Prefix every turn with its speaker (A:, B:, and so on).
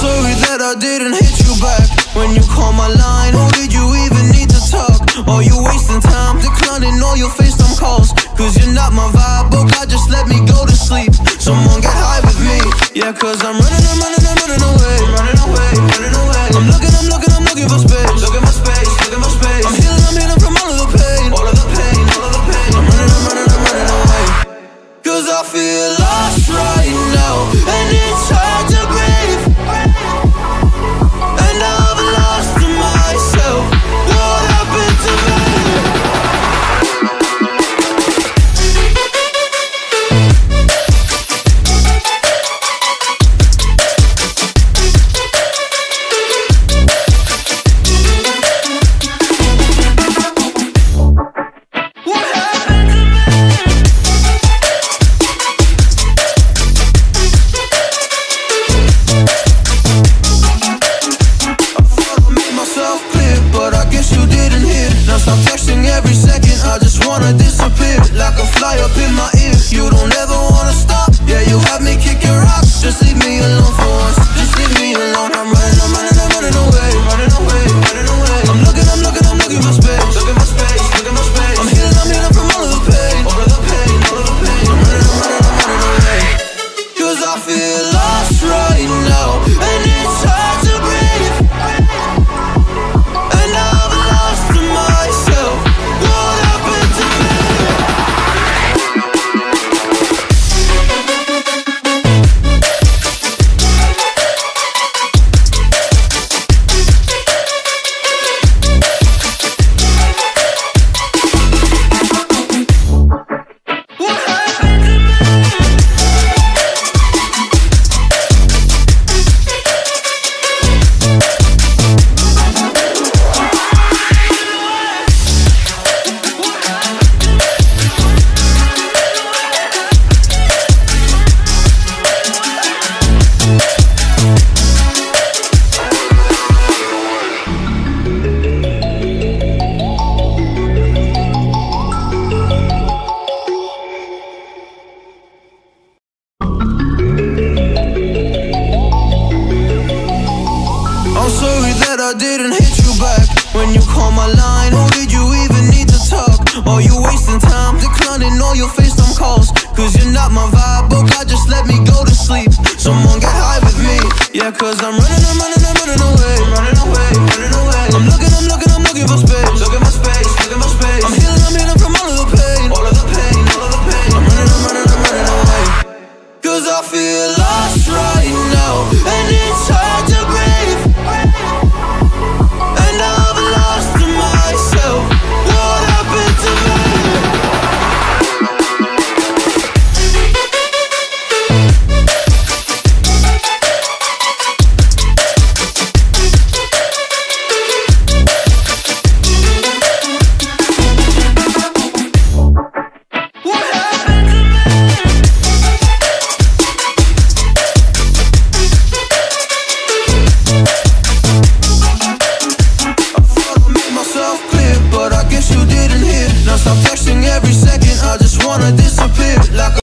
A: sorry that I didn't hit you back when you called my line. Or did you even need to talk? Or you wasting time declining all your FaceTime calls? Cause you're not my vibe, but God just let me go to sleep. Someone get high with me. Yeah, cause I'm running away. I'm looking for space. Look at my space. I'm healing from all of the pain. I'm running away. Cause I feel lost right now, and it's hard to breathe. And I've lost myself. What happened to me? Stop texting every second, I just wanna disappear. Like a fly up in my ear, you don't ever wanna stop. Yeah, you have me kicking rocks, just leave me alone for once. Just leave me alone, I'm running away. I'm looking for space. I'm healing from all of the pain. I'm running away. Cause I feel lost right now, and it's hard to breathe. And I've lost myself. What happened to me? I'm sorry that I didn't hit you back when you called my line. Or did you even need to talk? Or you wasting time declining all your FaceTime calls? Cause you're not my vibe, but God just let me go to sleep. Someone get high with me. Yeah, cause I'm running away.